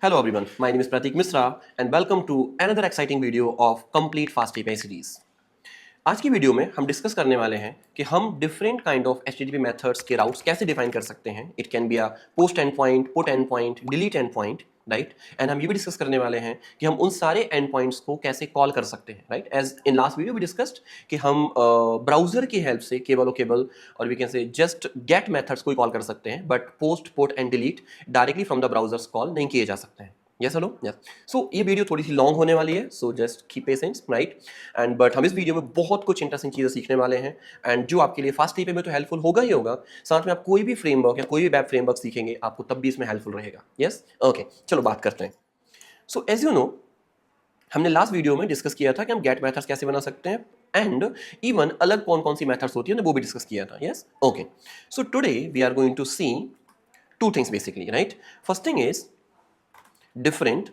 Hello everyone, my name is Pratik Misra and welcome to another exciting video of Complete Fast API series. आज की video में हम discuss करने वाले हैं कि हम different kind of HTTP methods के राउट्स कैसे डिफाइन कर सकते हैं. It can be a post and point, put and point, delete and point, right. And हम ये भी डिस्कस करने वाले हैं कि हम उन सारे एंड पॉइंट्स को कैसे कॉल कर सकते हैं, right. As in last video we discussed कि हम ब्राउजर की हेल्प से केबल और we can say just get methods को कॉल कर सकते हैं, but post, put and delete directly from the browsers call नहीं किए जा सकते हैं. Yes hello yes. सो ये वीडियो थोड़ी सी लॉन्ग होने वाली है, so just keep patience, right. And but हम इस वीडियो में बहुत कुछ इंटरेस्टिंग चीज़ें सीखने वाले हैं एंड जो आपके लिए फास्ट एपीआई में तो हेल्पफुल होगा ही होगा, साथ में आप कोई भी फ्रेमवर्क या कोई भी वेब फ्रेमवर्क सीखेंगे आपको तब भी इसमें हेल्पफुल रहेगा. यस ओके, चलो बात करते हैं. सो एज यू नो, हमने लास्ट वीडियो में डिस्कस किया था कि हम गेट मेथड्स कैसे बना सकते हैं एंड इवन अलग कौन कौन सी मेथड्स होती है वो भी डिस्कस किया था. Yes okay. So today we are going to see two things basically, right. First thing is different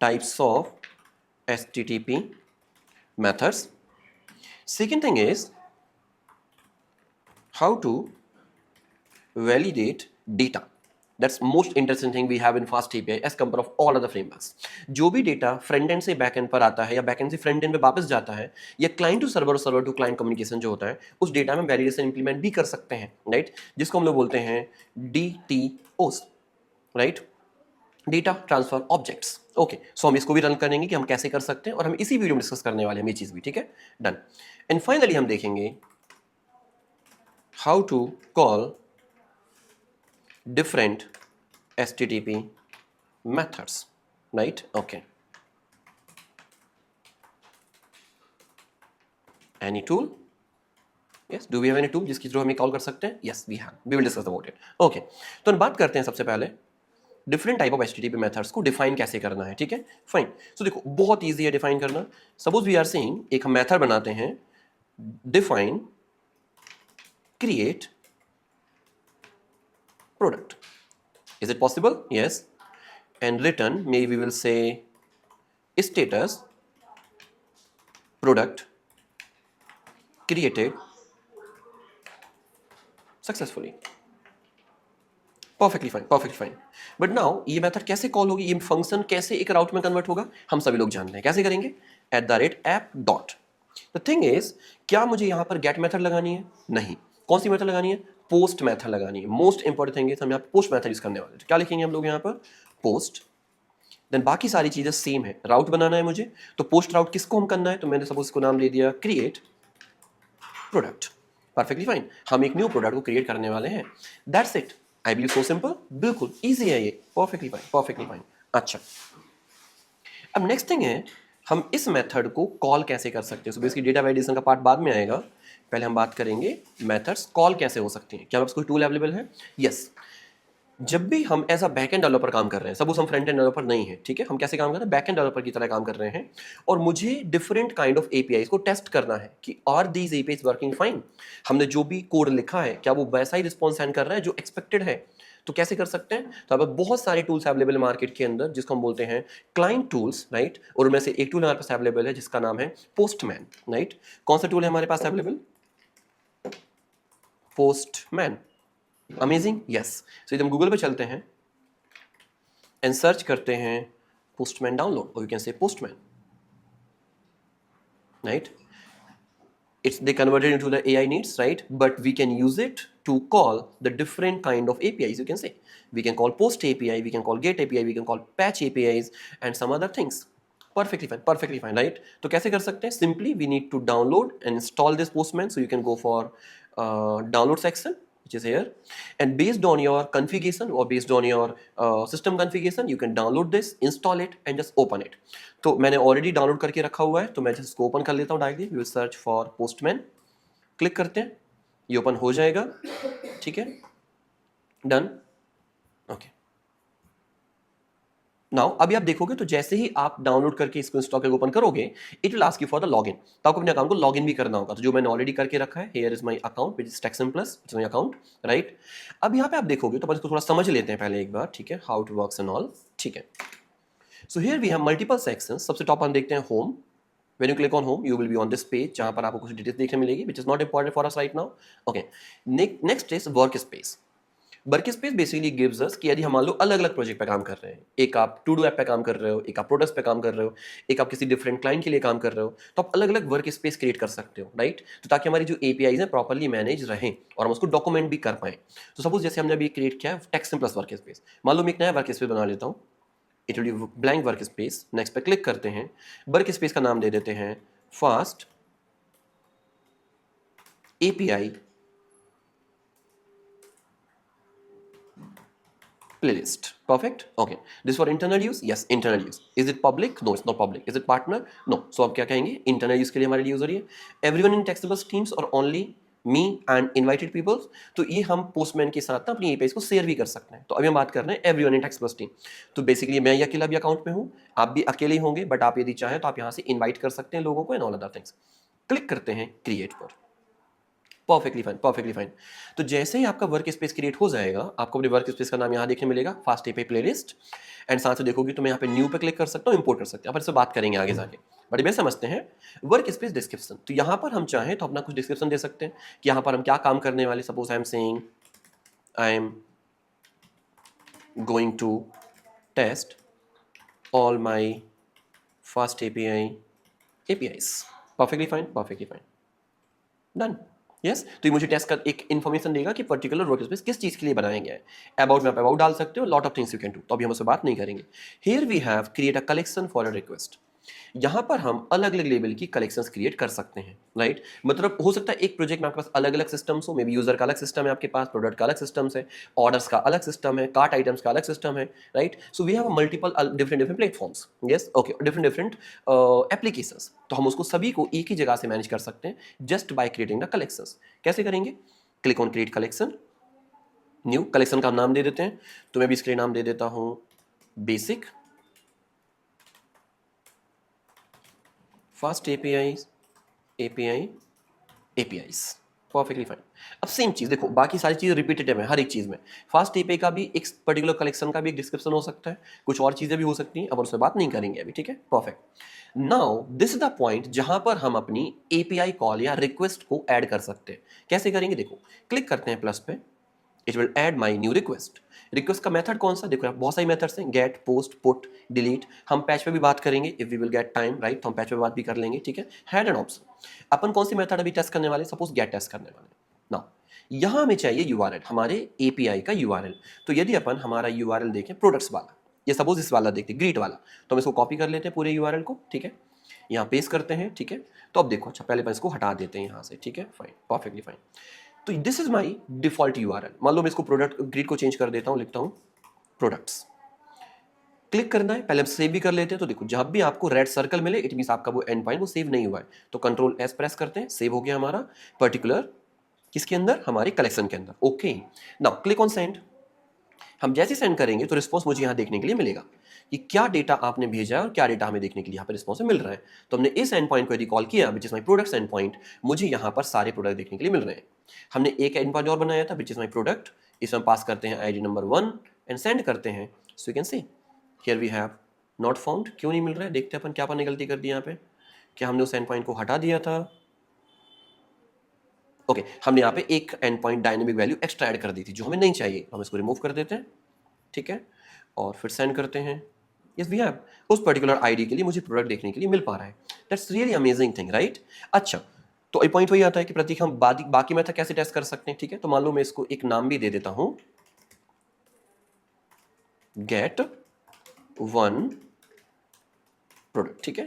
types of HTTP methods. Second thing is how to validate data. That's most interesting thing we have in Fast API as compared of all other frameworks. जो भी data front end से back and पर आता है या back and से front end पे वापस जाता है या क्लाइंट टू सर्वर और सर्वर टू क्लाइंट कम्युनिकेशन जो होता है, उस डेटा में वैलिडेशन इंप्लीमेंट भी कर सकते हैं, राइट. जिसको हम लोग बोलते हैं DTOs, right. Data transfer objects. Okay, so हम इसको भी रन करेंगे कि हम कैसे कर सकते हैं और हम इसी वीडियो में डिस्कस करने वाले हैं ये चीज़ भी, ठीक है. डन. एंड फाइनली हम देखेंगे how to call different HTTP methods, right. Okay. Any tool? Yes, do we have any tool जिसके थ्रू हम कॉल कर सकते हैं? Yes we have, we will discuss about it. Okay, तो हम बात करते हैं सबसे पहले different type of HTTP methods को डिफाइन कैसे करना है, ठीक है. फाइन. सो देखो बहुत ईजी है डिफाइन करना. सपोज वी आर सेइंग एक हम मेथड बनाते हैं define create product. Is it possible? Yes. And return मे we will say status product created successfully. Perfectly fine, perfectly fine. But now ये मेथड कैसे कॉल होगी, ये फंक्शन कैसे एक राउट में कन्वर्ट होगा, हम सभी लोग जानते हैं. कैसे करेंगे? @app dot. The thing is, क्या मुझे यहां पर गेट मेथड लगानी है? नहीं. कौन सी मेथड लगानी है? पोस्ट मेथड लगानी है. मोस्ट इंपॉर्टेंट थिंग इज हम यहाँ पर पोस्ट मेथड यूज करने वाले हैं. क्या लिखेंगे हम लोग यहाँ पर? पोस्ट. देन बाकी सारी चीजें सेम है. राउट बनाना है मुझे, तो पोस्ट राउट किसको हम करना है, तो मैंने सपोज इसको नाम दे दिया क्रिएट प्रोडक्ट. Perfectly fine. हम एक न्यू प्रोडक्ट को क्रिएट करने वाले हैं. That's it. I believe so simple. बिल्कुल इजी है ये. Perfectly fine, perfectly fine. अच्छा, अब नेक्स्ट थिंग है हम इस मेथड को कॉल कैसे कर सकते हैं. सो बेसिकली डेटा वैलिडेशन का पार्ट बाद में आएगा, पहले हम बात करेंगे मेथड्स कॉल कैसे हो सकती हैं. क्या आपके कोई टूल अवेलेबल है? यस. जब भी हम as a back end developer काम कर रहे हैं, सपोज हम फ्रंट एंड डेवलपर नहीं है, ठीक है, हम कैसे काम कर रहे हैं? बैक एंड डेवलपर की तरह काम कर रहे हैं और मुझे डिफरेंट काइंड ऑफ एपीआईज को टेस्ट करना है कि are these APIs working fine. हमने जो भी कोड लिखा है क्या वो वैसा ही रिस्पॉन्स सेंड कर रहा है जो एक्सपेक्टेड है. तो कैसे कर सकते हैं? तो अब बहुत सारे टूल्स अवेलेबल है मार्केट के अंदर जिसको हम बोलते हैं क्लाइंट टूल्स, राइट. और उनमें से एक टूल हमारे पास अवेलेबल है जिसका नाम है पोस्टमैन, राइट. कौन सा टूल है हमारे पास अवेलेबल? पोस्टमैन. अमेजिंग. यस. सो यदि हम गूगल पे चलते हैं एंड सर्च करते हैं पोस्टमैन डाउनलोड, और यू कैन से postman, right. It's they converted into the AI needs, right? But we can use it to call the different kind of APIs. You can say we can call post API, we can call get API, we can call patch APIs, and some other things. Perfectly fine, right? तो कैसे कर सकते हैं? Simply we need to download and install this Postman. So you can go for download section, which is here, and based on your configuration or based on your system configuration, you can download this, install it, and just open it. तो मैंने already download करके रखा हुआ है, तो मैं just इसको open कर लेता हूँ directly. We will search for Postman, click करते हैं, ये ओपन हो जाएगा, ठीक है. डन. ओके. नाउ अभी आप देखोगे तो जैसे ही आप डाउनलोड करके इसको इंस्टॉल करके ओपन करोगे, it will ask you for the login. तो आपको अपने अकाउंट को लॉगिन भी करना होगा. तो जो मैंने ऑलरेडी करके रखा है, here is my account which is Texam plus, it's my account, right. अब यहाँ पे आप देखोगे तो अपन इसको थोड़ा समझ लेते हैं पहले एक बार, ठीक है, how it works and all, ठीक है. So here we have multiple sections. सबसे टॉप हम देखते हैं home. When you click on home, you will be on this page जहाँ पर आपको कुछ डिटेल्स देखने मिलेगी, which is not important for us right now. Okay. Next is workspace. Work space basically gives us कि यदि हम मान लो अलग अलग प्रोजेक्ट पे काम कर रहे हैं, एक आप टू डू ऐप पे काम कर रहे हो, एक आप प्रोडक्ट्स पे काम कर रहे हो, एक आप किसी डिफरेंट क्लाइंट के लिए काम कर रहे हो, तो आप अलग अलग वर्क स्पेस क्रिएट कर सकते हो, राइट। तो ताकि हमारी जो एपीआईज हैं प्रॉपर्ली मैनेज रहें और हम उसको डॉक्यूमेंट भी कर पाएं। तो सपोज जैसे हमने अभी क्रिएट किया है टेक्स्ट प्लस वर्क स्पेस, मान लो मैं एक नया वर्क स्पेस बना लेता हूँ, it will be blank work space, next पे क्लिक करते हैं, वर्क स्पेस का नाम दे देते हैं fast API playlist. Perfect. Okay. This for internal use? Yes, internal use. Is it public? No, it's not public. Is it partner? No. So अब क्या कहेंगे? Internal use के लिए हमारे लिए यूज हो रही है। Everyone in TextBus teams or only me and invited people? तो ये हम पोस्टमैन के साथ ना अपनी APIs को शेयर भी कर सकते हैं। तो अभी हम बात कर रहे हैं everyone in TextBus team। तो बेसिकली मैं अकेला भी अकाउंट में हूँ, आप भी अकेले ही होंगे, बट आप यदि चाहें तो आप यहाँ से इन्वाइट कर सकते हैं लोगों को and all other things. Click करते हैं क्रिएट पर। Perfectly fine, perfectly fine. तो जैसे ही आपका वर्क स्पेस क्रिएट हो जाएगा, आपको अपने वर्क स्पेस का नाम यहाँ देखने मिलेगा, फास्ट एपीआई प्लेलिस्ट, एंड साथ में देखोगे तो मैं यहाँ पे न्यू पे क्लिक कर सकता हूँ, इंपोर्ट कर सकते हैं, अपन इससे बात करेंगे आगे जाके। बट मैं समझते हैं वर्क स्पेस डिस्क्रिप्शन। तो यहाँ पर हम चाहें तो अपना कुछ डिस्क्रिप्शन दे सकते हैं कि यहाँ पर हम क्या काम करने वाले। Suppose I am saying I am going to test all my fast APIs। Perfectly fine, perfectly fine, done. Yes, तो ये मुझे टेस्ट का एक इन्फॉर्मेशन देगा कि पर्टिकुलर वर्क स्पेस किस चीज़ के लिए बनाया गया है। अबाउट में आप अबाउट डाल सकते हो, lot of things you can do. तो अभी हम उससे बात नहीं करेंगे। Here we have create a collection for a request. यहाँ पर हम अलग अलग लेवल की कलेक्शंस क्रिएट कर सकते हैं, राइट। मतलब हो सकता है एक प्रोजेक्ट में आपके पास अलग अलग सिस्टम्स हो, मे बी यूजर का अलग सिस्टम है आपके पास, प्रोडक्ट का अलग सिस्टम्स है, ऑर्डर्स का अलग सिस्टम है, कार्ट आइटम्स का अलग सिस्टम है, right. So we have multiple different different platforms, yes, okay, different different applications. तो हम उसको सभी को एक ही जगह से मैनेज कर सकते हैं just by creating the collections. कैसे करेंगे? Click on create collection, new collection का नाम दे देते हैं। तो मैं भी इसके लिए नाम दे देता हूं basic fast APIs। Perfectly fine. अब सेम चीज देखो, बाकी सारी चीजें रिपीटेटिव है हर एक चीज में। फास्ट एपीआई का भी एक पर्टिकुलर कलेक्शन का भी एक डिस्क्रिप्शन हो सकता है, कुछ और चीजें भी हो सकती हैं, अब उससे बात नहीं करेंगे अभी, ठीक है। Perfect. Now this is the point जहां पर हम अपनी एपीआई कॉल या रिक्वेस्ट को ऐड कर सकते हैं। कैसे करेंगे? देखो, क्लिक करते हैं प्लस पे, it will add my new request. Request का मेथड कौन सा? देखो बहुत सारी मेथड्स हैं, गेट, पोस्ट, पुट, डिलीट। हम पैच पे भी बात करेंगे if we will get time, right. तो हम पैच पे बात भी कर लेंगे, ठीक है। हैड एंड ऑप्शन, अपन कौन सी मेथड अभी टेस्ट करने वाले? सपोज गेट टेस्ट करने वाले। नाउ यहाँ हमें चाहिए यूआरएल, हमारे एपीआई का यूआरएल। तो यदि अपन हमारा यूआरएल देखें प्रोडक्ट्स वाला, ये सपोज इस वाला देखते ग्रीट वाला, तो हम इसको कॉपी कर लेते हैं पूरे यूआरएल को, ठीक है। यहाँ पेस्ट करते हैं, ठीक है। तो अब देखो, अच्छा पहले अपन इसको हटा देते हैं यहाँ से, ठीक है, फाइन, परफेक्टली फाइन। तो this is my default URL. मान लो मैं इसको प्रोडक्ट ग्रिड को चेंज कर देता हूँ, लिखता हूँ प्रोडक्ट्स। क्लिक करना है, पहले हम सेव भी कर लेते हैं। तो देखो, जब भी आपको रेड सर्कल मिले इट मींस आपका वो एंड पॉइंट वो सेव नहीं हुआ है। तो कंट्रोल एस प्रेस करते हैं, सेव हो गया हमारा पर्टिकुलर किसके अंदर? हमारे कलेक्शन के अंदर। Okay, now click on send. हम जैसे सेंड करेंगे तो रिस्पॉन्स मुझे यहाँ देखने के लिए मिलेगा कि क्या डेटा आपने भेजा है और क्या डेटा हमें देखने के लिए यहाँ पर रिस्पॉन्स मिल रहा है। तो हमने इस एंड पॉइंट को यदि कॉल किया which is my products and point, मुझे यहाँ पर सारे प्रोडक्ट देखने के लिए मिल रहे हैं। हमने एक एंड पॉइंट और बनाया था विच इज माई प्रोडक्ट, इसमें पास करते हैं आईडी नंबर 1 एंड सेंड करते हैं। So you can see here we have not found. क्यों नहीं मिल रहा है? देखते हैं अपन क्या अपन ने गलती कर दी यहाँ पे। क्या हमने उस एंड पॉइंट को हटा दिया था? ओके, हमने यहाँ पे एक and point dynamic value extra add कर दी थी जो हमें नहीं चाहिए। हम इसको रिमूव कर देते हैं, ठीक है, और फिर सेंड करते हैं। यस वी हैव, उस पर्टिकुलर आईडी के लिए मुझे प्रोडक्ट देखने के लिए मिल पा रहा है। That's really amazing thing, right. अच्छा, तो एक पॉइंट वही आता है कि प्रतीक हम बाकी मेथड कैसे टेस्ट कर सकते हैं, ठीक है। तो मान लो मैं इसको एक नाम भी दे देता हूं, गेट 1 प्रोडक्ट, ठीक है,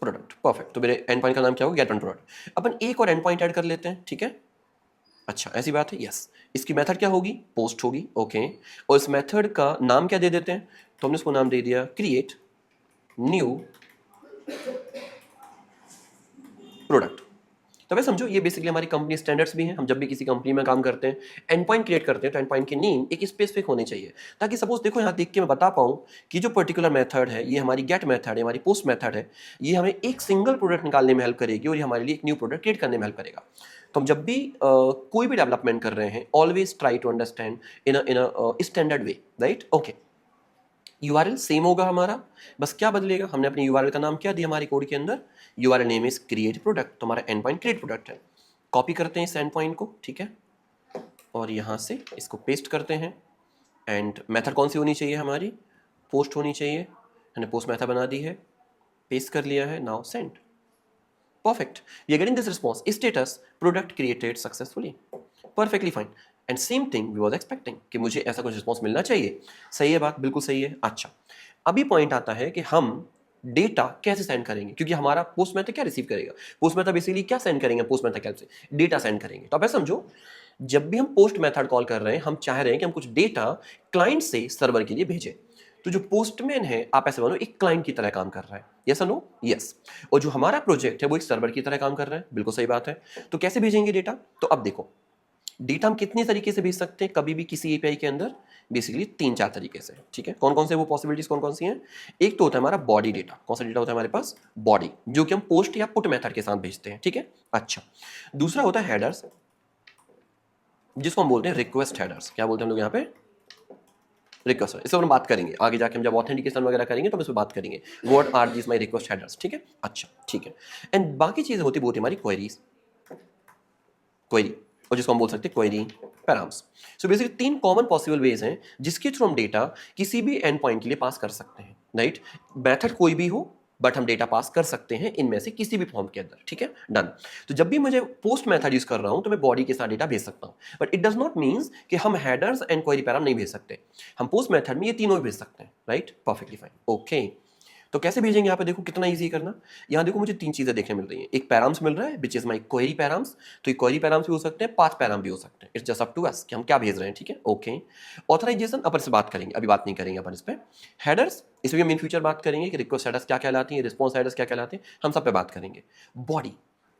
प्रोडक्ट, परफेक्ट। तो मेरे एंड पॉइंट का नाम क्या होगा? Gate 1 product. अपन एक और एंड पॉइंट ऐड कर लेते हैं, ठीक है। अच्छा, ऐसी बात है, यस। इसकी मेथड क्या होगी? पोस्ट होगी, ओके। और इस मेथड का नाम क्या दे देते हैं? तो हमने इसको नाम दे दिया क्रिएट न्यू प्रोडक्ट। तो वैसे समझो ये बेसिकली हमारी कंपनी स्टैंडर्ड्स भी हैं। हम जब भी किसी कंपनी में काम करते हैं, एंड पॉइंट क्रिएट करते हैं, तो एंड पॉइंट की नेम एक स्पेसिफिक होनी चाहिए, ताकि सपोज देखो यहाँ देख के मैं बता पाऊँ कि जो पर्टिकुलर मेथड है, ये हमारी गेट मेथड है, हमारी पोस्ट मेथड है, ये हमें एक सिंगल प्रोडक्ट निकालने में हेल्प करेगी और ये हमारे लिए एक न्यू प्रोडक्ट क्रिएट करने में हेल्प करेगा। तो हम जब भी कोई भी डेवलपमेंट कर रहे हैं, always try to understand in a standard way, right. Okay, URL same होगा हमारा, बस क्या बदलेगा? हमने अपने यूआरएल का नाम क्या दिया हमारे कोड के अंदर? URL name is create product. तो हमारा एंड पॉइंट क्रिएट प्रोडक्ट है। कॉपी करते हैं इस एंड पॉइंट को, ठीक है, और यहाँ से इसको पेस्ट करते हैं एंड मेथड कौन सी होनी चाहिए हमारी, पोस्ट होनी चाहिए, मैंने पोस्ट मेथड बना दी है, पेस्ट कर लिया है, now send, perfect, we are getting this response, status product created successfully, perfectly fine and same thing we was expecting कि मुझे ऐसा कुछ रिस्पॉन्स मिलना चाहिए, सही है बात, बिल्कुल सही है। अच्छा, अभी पॉइंट आता है कि हम डेटा कैसे सेंड करेंगे, क्योंकि हमारा पोस्ट मेथड क्या रिसीव करेगा, पोस्ट मेथड बेसिकली क्या सेंड करेंगे, पोस्ट मेथड हेल्प से डेटा सेंड करेंगे। तो आप ऐसा समझो, जब भी हम पोस्ट मेथड कॉल कर रहे हैं, हम चाह रहे हैं कि हम कुछ डेटा क्लाइंट से सर्वर के लिए भेजें। तो जो पोस्टमैन है, आप ऐसे मानो एक क्लाइंट की तरह काम कर रहा है, यस और नो, यस। और जो हमारा प्रोजेक्ट है वो एक सर्वर की तरह काम कर रहा है, बिल्कुल सही बात है। तो कैसे भेजेंगे डेटा, तो अब देखो, डेटा हम कितने तरीके से भेज सकते हैं कभी भी किसी एपीआई के अंदर, बेसिकली 3-4 तरीके से, ठीक है। कौन कौन से वो पॉसिबिलिटीज कौन कौन सी हैं, एक तो होता है हमारा बॉडी डेटा, कौन सा डेटा होता है हमारे पास, बॉडी, जो कि हम पोस्ट या पुट मेथड के साथ भेजते हैं, ठीक है। अच्छा, दूसरा होता है हेडर्स, जिसको हम बोलते हैं रिक्वेस्ट हेडर्स, क्या बोलते हैं हम लोग यहाँ पे, रिक्वेस्ट, इससे हम बात करेंगे आगे जाके, हम जब ऑथेंटिकेशन वगैरह करेंगे तो हम इस पर बात करेंगे, what are this my request headers, ठीक है। अच्छा, ठीक है। एंड बाकी चीजें होती बहुत हमारी क्वेरीज, क्वेरी, और जिसको हम बोल सकते हैं query params. So basically 3 common possible ways हैं जिसके थ्रू हम डेटा किसी भी एंड पॉइंट के लिए पास कर सकते हैं, राइट। मेथड कोई भी हो, बट हम डेटा पास कर सकते हैं इनमें से किसी भी फॉर्म के अंदर, ठीक है, डन। तो जब भी मुझे पोस्ट मेथड यूज कर रहा हूं तो मैं बॉडी के साथ डेटा भेज सकता हूं, but it does not means कि हम हेडर्स एंड क्वेरी पैराम नहीं भेज सकते। हम पोस्ट मेथड में ये तीनों भी भेज सकते हैं, राइट, परफेक्टली फाइन, ओके। तो कैसे भेजेंगे, यहाँ पे देखो कितना इजी है करना। यहाँ देखो मुझे 3 चीजें देखने मिल रही हैं, एक पैराम्स मिल रहा है which is my query params, तो ये क्वेरी पैराम्स भी हो सकते हैं, पाथ पैराम भी हो सकते हैं, it's just up to us कि हम क्या भेज रहे हैं, ठीक है, ओके। ऑथराइजेशन अपन से बात करेंगे, अभी बात नहीं करेंगे अपन इस पे। हेडर्स, इसमें हम इन फ्यूचर बात करेंगे कि रिक्वेस्ट हेडर्स क्या कहलाती है, रिस्पॉन्स हेडर्स क्या कहलाते हैं, हम सब पे बात करेंगे। बॉडी,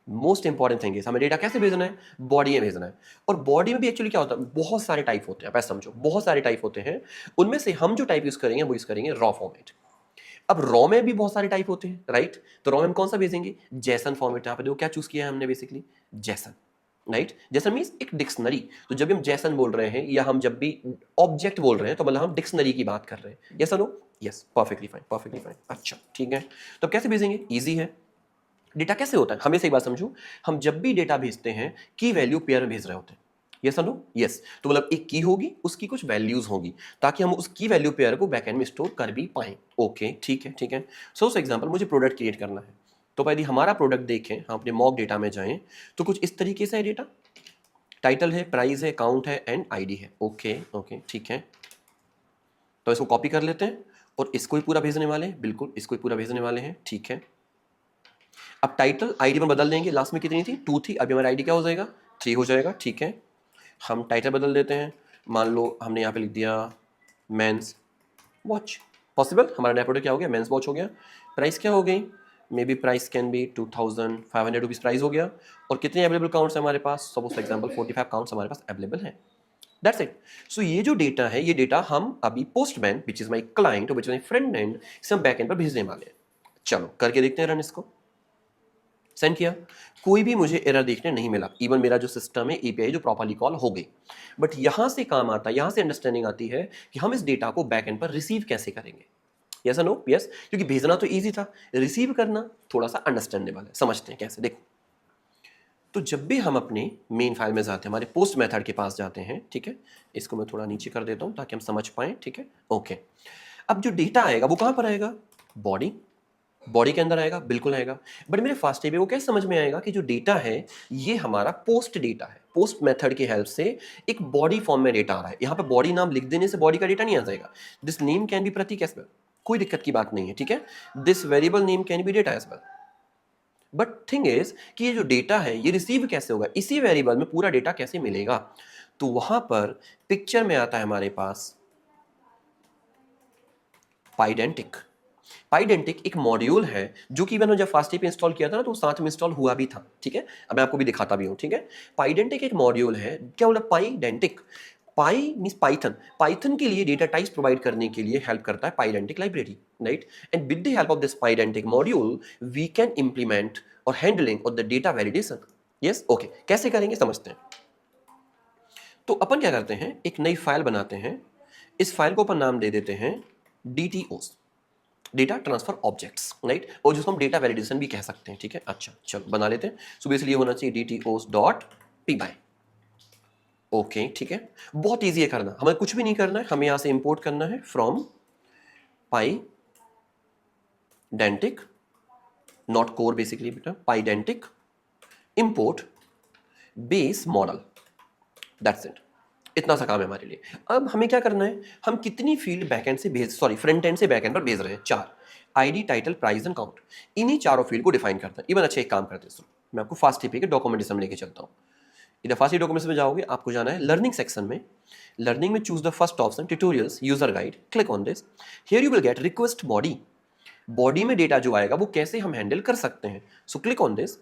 मोस्ट इंपॉर्टेंट थिंग है, हमें डेटा कैसे भेजना है, बॉडी में भेजना है। और बॉडी में भी एक्चुअली क्या होता है, बहुत सारे टाइप होते हैं, आप ऐसा समझो, बहुत सारे टाइप होते हैं। उनमें से हम जो टाइप यूज करेंगे वो यूज करेंगे रॉ फॉर्मेट। अब रॉ में भी बहुत सारे टाइप होते हैं, राइट। तो रॉ में हम कौन सा भेजेंगे, जैसन फॉर्मेट। यहाँ पे देखो क्या चूज किया है हमने, बेसिकली जैसन, राइट। जैसन मीन्स एक डिक्शनरी। तो जब हम जैसन बोल रहे हैं या हम जब भी ऑब्जेक्ट बोल रहे हैं तो मतलब हम डिक्शनरी की बात कर रहे हैं, yes no, yes, perfectly fine, perfectly fine. अच्छा, ठीक है। तो कैसे भेजेंगे, इजी है। डेटा कैसे होता है, हमें से एक बात समझो, हम जब भी डेटा भेजते हैं की वैल्यू पेयर में भेज रहे होते हैं, यस नो, यस। तो मतलब एक की होगी, उसकी कुछ वैल्यूज होंगी, ताकि हम उस की वैल्यू पेयर को बैकएंड में स्टोर कर भी पाएं, ओके, ठीक है, ठीक है। सो एग्जांपल, मुझे प्रोडक्ट क्रिएट करना है, तो यदि हमारा प्रोडक्ट देखें, हम अपने मॉक डेटा में जाएं, तो कुछ इस तरीके से है डेटा, टाइटल है, प्राइस है, अकाउंट है एंड आईडी है, ओके ओके, ठीक है। तो इसको कॉपी कर लेते हैं और इसको ही पूरा भेजने वाले हैं, बिल्कुल इसको ही पूरा भेजने वाले हैं, ठीक है। अब टाइटल आईडी में बदल देंगे, लास्ट में कितनी थी, 2 थी, अभी हमारा आईडी क्या हो जाएगा, 3 हो जाएगा, ठीक है। हम टाइटल बदल देते हैं, मान लो हमने यहाँ पे लिख दिया मेंस वॉच, पॉसिबल, हमारा नया प्रोडक्ट क्या हो गया, मेंस वॉच हो गया। प्राइस क्या हो गई, may be price can be 2500 rupees price हो गया। और कितने अवेलेबल काउंट्स हमारे पास, सपोज फॉर एग्जांपल 45 काउंट्स हमारे पास अवेलेबल हैं, दैट्स इट। सो ये जो डेटा है, ये डेटा हम अभी postman which is my client which is my front end से हम बैक एंड पर भेजने वाले हैं। चलो करके देखते हैं रन, इसको सेंड किया, कोई भी मुझे एरर देखने नहीं मिला, इवन मेरा जो सिस्टम है एपीआई जो प्रॉपर्ली कॉल हो गई। बट यहां से काम आता है, यहां से अंडरस्टैंडिंग आती है कि हम इस डेटा को बैक एंड पर रिसीव कैसे करेंगे, यस नो, यस। क्योंकि भेजना तो ईजी था, रिसीव करना थोड़ा सा अंडरस्टैंडेबल है, समझते हैं कैसे, देखो। तो जब भी हम अपने मेन फाइल में जाते हैं, हमारे पोस्ट मेथड के पास जाते हैं, ठीक है, इसको मैं थोड़ा नीचे कर देता हूं ताकि हम समझ पाए, ठीक है, ओके। अब जो डेटा आएगा वो कहां पर आएगा, बॉडी, बॉडी के अंदर आएगा, बिल्कुल आएगा। बट मेरे फास्ट पे वो कैसे समझ में आएगा कि जो डेटा है ये हमारा पोस्ट डेटा है, पोस्ट मेथड की हेल्प से एक बॉडी फॉर्म में डेटा आ रहा है। यहाँ पे बॉडी नाम लिख देने से बॉडी का डेटा नहीं आ जाएगा, this name can be Prateek as well, कोई दिक्कत की बात नहीं है, ठीक है। This variable name can be data as well. But thing is कि ये जो डेटा है ये रिसीव कैसे होगा, इसी वेरिएबल में पूरा डेटा कैसे मिलेगा। तो वहां पर पिक्चर में आता है हमारे पास पाइडेंटिक। पाइडेंटिक एक मॉड्यूल है जो कि मैंने जब फास्ट पे इंस्टॉल किया था ना तो साथ में इंस्टॉल हुआ भी था, ठीक है। अब मैं आपको भी दिखाता भी हूं, ठीक है। पाइडेंटिक एक मॉड्यूल है, क्या बोला, पाइडेंटिक, पाई मींस पाइथन, पाइथन के लिए डेटा टाइप्स प्रोवाइड करने के लिए हेल्प करता है pydantic library, right. And with the help of this pydantic module we can implement और handling of the data validation, yes, okay. कैसे करेंगे समझते हैं। तो अपन क्या करते हैं, एक नई फाइल बनाते हैं, इस फाइल को अपन नाम दे देते हैं DTOs, data transfer objects, right, और जिसको हम डेटा वैलिडेशन भी कह सकते हैं, ठीक है। अच्छा चलो बना लेते हैं। सो बेसिकली ये होना चाहिए DTOs.py, ओके ठीक है, बहुत ईजी है करना, हमें कुछ भी नहीं करना है, हमें यहां से इंपोर्ट करना है from pydantic, not core basically बेटा, pydantic import base model, that's it. इतना सा काम है हमारे लिए। अब हमें क्या करना है, हम कितनी फील्ड बैकएंड से भेज, सॉरी फ्रंट एंड से बैकएंड पर भेज रहे हैं, 4, ID, title, price and count, इन्हीं चारों फील्ड को डिफाइन करना है। इवन अच्छा एक काम करते हैं, मैं आपको फास्ट टीपी के डॉक्यूमेंटेशन में लेके चलता हूँ। इधर फास्ट डॉक्यूमेंट्स में जाओगे, आपको जाना है लर्निंग सेक्शन में, लर्निंग में choose the first option tutorials user guide, click on this, here you will get request body, body में डेटा जो आएगा वो कैसे हम हैंडल कर सकते हैं, सो क्लिक ऑन दिस।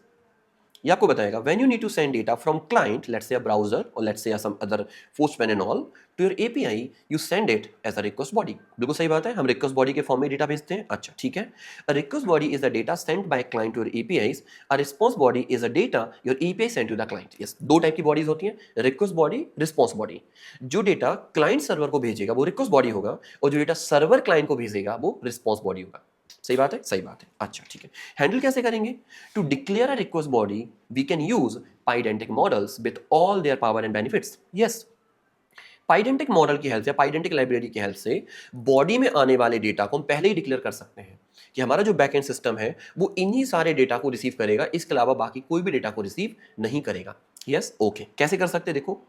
ये आपको बताएगा when you need to send data from client, let's say a browser और let's say some other postman and all to your API, you send it as a request body. बिल्कुल सही बात है, हम request body के form में data भेजते हैं। अच्छा ठीक है, a request body is the data sent by client to your APIs, a response body is a data your API send to the client. Yes, दो टाइप की बॉडीज होती हैं, रिक्वेस्ट बॉडी, रिस्पांस बॉडी। जो data client server को भेजेगा वो request body होगा, और जो डेटा सर्वर क्लाइंट को भेजेगा वो रिस्पांस बॉडी होगा। सही बात है, सही बात है। अच्छा ठीक है, हैंडल कैसे करेंगे, to declare a request body we can use pydantic models with all their power and benefits. Yes, pydantic model की हेल्प से, पाइडेंटिक लाइब्रेरी की हेल्प से बॉडी में आने वाले डेटा को हम पहले ही डिक्लेयर कर सकते हैं कि हमारा जो बैकएंड सिस्टम है वो इन्हीं सारे डेटा को रिसीव करेगा, इसके अलावा बाकी कोई भी डेटा को रिसीव नहीं करेगा। यस ओके, कैसे कर सकते हैं, देखो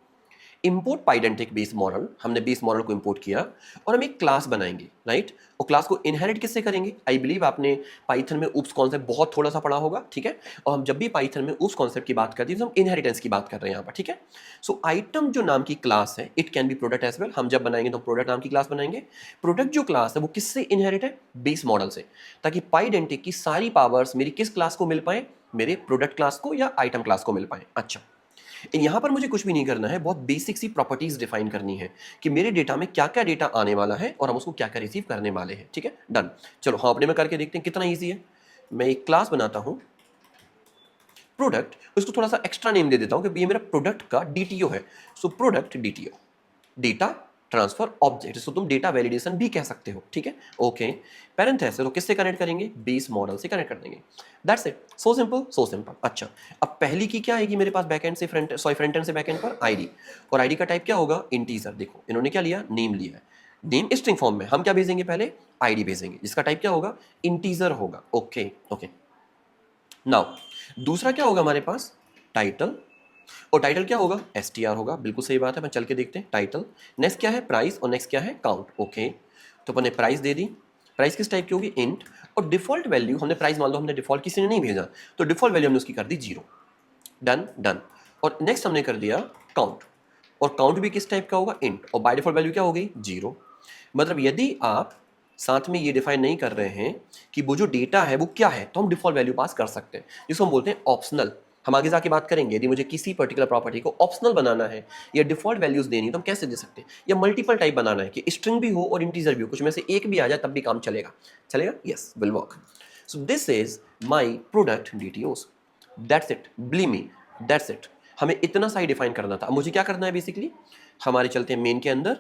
इंपोर्ट पाइडेंटिक बेस मॉडल, हमने बेस मॉडल को इंपोर्ट किया और हम एक क्लास बनाएंगे, राइट। और क्लास को इनहेरिट किससे करेंगे, आई बिलीव आपने पाइथन में ऊप्स कॉन्सेप्ट बहुत थोड़ा सा पढ़ा होगा, ठीक है। और हम जब भी पाइथन में ऊप्स कॉन्सेप्ट की बात करते हैं तो हम इनहेरिटेंस की बात कर रहे हैं यहाँ पर, ठीक है। सो आइटम जो नाम की क्लास है, it can be product as well, हम जब बनाएंगे तो प्रोडक्ट नाम की क्लास बनाएंगे। प्रोडक्ट जो क्लास है वो किससे इनहेरिट है, बेस मॉडल से, ताकि पाइडेंटिक की सारी पावर्स मेरी किस क्लास को मिल पाए, मेरे प्रोडक्ट क्लास को या आइटम क्लास को मिल पाए। अच्छा, यहां पर मुझे कुछ भी नहीं करना है, बहुत बेसिक सी प्रॉपर्टीज डिफाइन करनी है कि मेरे डेटा में क्या क्या डेटा आने वाला है और हम उसको क्या क्या रिसीव करने वाले हैं, ठीक है, डन। चलो हाँ, अपने में करके देखते हैं कितना ईजी है। मैं एक क्लास बनाता हूं प्रोडक्ट, उसको थोड़ा सा एक्स्ट्रा नेम दे देता हूं कि ये मेरा प्रोडक्ट का डीटीओ है। So product DTO, data transfer object, इसको तुम डेटा वैलिडेशन भी कह सकते हो, ठीक है। ओके, पैरेंथेसिस तो किससे कनेक्ट करेंगे, बेस मॉडल से कनेक्ट कर देंगे, that's it, so simple so simple. अच्छा, अब पहली की क्या आएगी मेरे पास, बैकएंड से फ्रंट, सॉरी फ्रंट एंड से बैकएंड पर आईडी, और आईडी का टाइप क्या होगा, इंटीजर। देखो इन्होंने क्या लिया, नेम लिया है, नेम स्ट्रिंग फॉर्म में, हम क्या भेजेंगे पहले, आईडी भेजेंगे, जिसका टाइप क्या होगा, इंटीजर होगा। ओके ओके, नाउ दूसरा क्या होगा हमारे पास, टाइटल, और टाइटल क्या होगा, str होगा। बिल्कुल सही बात है, मैं चल के देखते हैं, टाइटल, नेक्स्ट क्या है, प्राइस, और नेक्स्ट क्या है, काउंट। ओके, तो अपन ने प्राइस दे दी, प्राइस किस टाइप की होगी, इंट, और डिफॉल्ट वैल्यू हमने प्राइस मान लो हमने डिफॉल्ट किसी ने नहीं भेजा, तो डिफॉल्ट वैल्यू हमने उसकी कर दी 0, डन डन। और नेक्स्ट हमने कर दिया काउंट, और काउंट भी किस टाइप का होगा, इंट, और बाय डिफॉल्ट वैल्यू क्या हो गई, 0। मतलब यदि आप साथ में ये डिफाइन नहीं कर रहे हैं कि वो जो डेटा है वो क्या है, तो हम डिफॉल्ट वैल्यू पास कर सकते हैं, जिसको हम बोलते हैं ऑप्शनल। हम आगे जाके बात करेंगे, यदि मुझे किसी पर्टिकुलर प्रॉपर्टी को ऑप्शनल बनाना है या डिफॉल्ट वैल्यूज देनी है तो हम कैसे दे सकते हैं, या मल्टीपल टाइप बनाना है कि स्ट्रिंग भी हो और इंटीजर भी हो, कुछ में से एक भी आ जाए तब भी काम चलेगा, चलेगा, yes, will work. So this is my product details, that's it, believe me, that's it. हमें इतना सा ही डिफाइन करना था। अब मुझे क्या करना है, बेसिकली हमारे चलते हैं मेन के अंदर,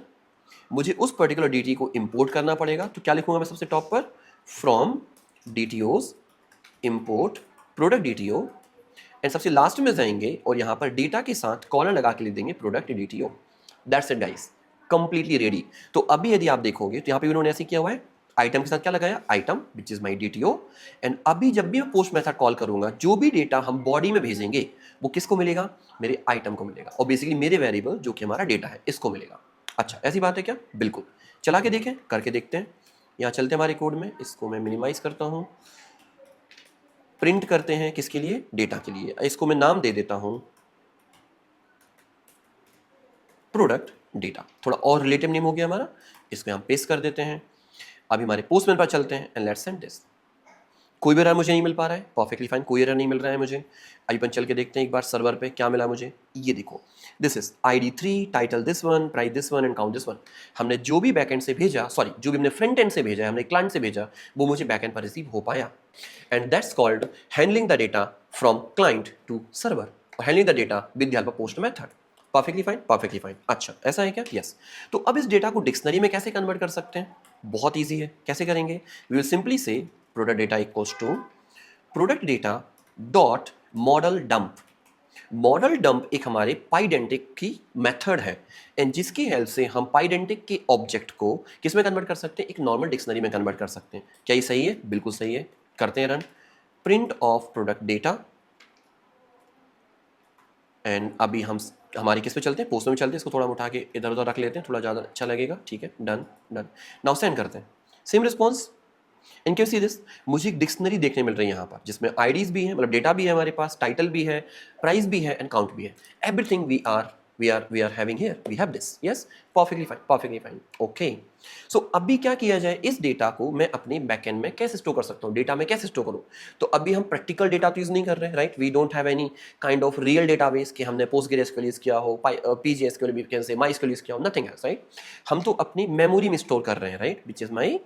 मुझे उस पर्टिकुलर डीटी को इंपोर्ट करना पड़ेगा। तो क्या लिखूंगा मैं सबसे टॉप पर, from DTOs import product DTO, and सबसे लास्ट में जाएंगे और यहां पर डेटा के साथ कॉलम लगा के लिख देंगे product DTO, that's it guys, completely ready. तो अभी यदि आप देखोगे तो यहां पे उन्होंने ऐसे किया हुआ है, आइटम के साथ क्या लगाया, item which is my DTO, and अभी जब भी मैं पोस्ट मेथड कॉल करूंगा, जो भी डेटा हम बॉडी में भेजेंगे वो किसको मिलेगा, मेरे आइटम को मिलेगा, और बेसिकली मेरे वेरिएबल जो कि हमारा डेटा है इसको मिलेगा। अच्छा, ऐसी बात है क्या, बिल्कुल, चला के देखें, करके देखते हैं। यहाँ चलते हैं हमारे कोड में, इसको मैं मिनिमाइज करता हूँ, प्रिंट करते हैं किसके लिए, डेटा के लिए। इसको मैं नाम दे देता हूँ प्रोडक्ट डेटा, थोड़ा और रिलेटिव नेम हो गया हमारा, इसको हम पेस्ट कर देते हैं। अभी हमारे पोस्टमैन पर चलते हैं एंड लेट्स सेंड दिस। कोई भी एरर मुझे नहीं मिल पा रहा है, परफेक्टली फाइन, कोई एरर नहीं मिल रहा है मुझे। अभी अपन चल के देखते हैं एक बार सर्वर पे क्या मिला मुझे, ये देखो, this is ID3, title this one, price this one and count this one. हमने जो भी बैकएंड से भेजा, सॉरी जो भी हमने फ्रंट एंड से भेजा, हमने क्लाइंट से भेजा, वो मुझे बैकएंड पर रिसीव हो पाया, and that's called handling the data from client to server, और handling the data with the help of post method. Perfectly fine, perfectly fine. अच्छा, ऐसा है क्या, यस। तो अब इस डेटा को डिक्शनरी में कैसे कन्वर्ट कर सकते हैं, बहुत ईजी है, कैसे करेंगे, we will simply say product data equals to product data dot model dump. Model dump एक हमारे पाइडेंटिक की मेथड है एंड जिसकी हेल्प से हम पाइडेंटिक के ऑब्जेक्ट को किस में कन्वर्ट कर सकते हैं, एक नॉर्मल डिक्शनरी में कन्वर्ट कर सकते हैं। क्या ये सही है? बिल्कुल सही है। करते हैं run. Print of product data and अभी हम हमारी किस पे चलते हैं, पोस्ट में चलते हैं। इसको थोड़ा उठा के इधर उधर रख लेते हैं, थोड़ा ज़्यादा अच्छा लगेगा। ठीक है, डन डन। नाउ सेंड करते हैं। Same response. In can see this, मुझे एक डिक्शनरी देखने मिल रही है यहाँ पर जिसमें आईडीज भी है, मतलब डेटा भी है हमारे पास, टाइटल भी है, प्राइस भी है एंड काउंट भी है। Everything we are having here, we have this. Yes, perfectly fine. Okay, so अभी क्या किया जाए, इस डेटा को मैं अपने बैकएंड में कैसे स्टोर कर सकता हूँ, डेटा में कैसे स्टोर करूँ। तो अभी हम प्रैक्टिकल डेटा तो यूज नहीं कर रहे हैं, right. We don't have any kind of real database कि हमने पोस्टग्रेसक्यूएल यूज किया हो, पीजीएसक्यूएल भी कैन से माइस्क्यूएल यूज किया हो, नथिंग एल्स, राइट। हम तो अपनी मेमोरी में स्टोर कर रहे हैं, right, which is my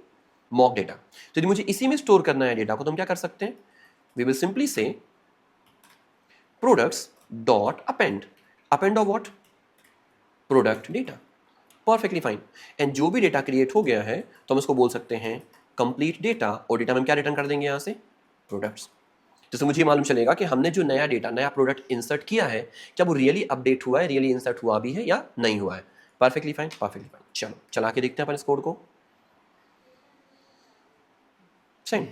mock data. तो यदि मुझे इसी में स्टोर करना है डेटा को, तो हम क्या कर सकते हैं, वी विल सिंपली से products dot append. Append of what, product data. Perfectly fine. And जो भी डेटा क्रिएट हो गया है तो हम इसको बोल सकते हैं कंप्लीट डेटा, और डेटा में हम क्या रिटर्न कर देंगे यहाँ से, प्रोडक्ट्स। जैसे मुझे मालूम चलेगा कि हमने जो नया डेटा, नया प्रोडक्ट इंसर्ट किया है, क्या वो रियली अपडेट हुआ है, रियली इंसर्ट हुआ भी है या नहीं हुआ है। Perfectly fine, perfectly fine. चलो चला के देखते हैं अपन इस कोड को। Send.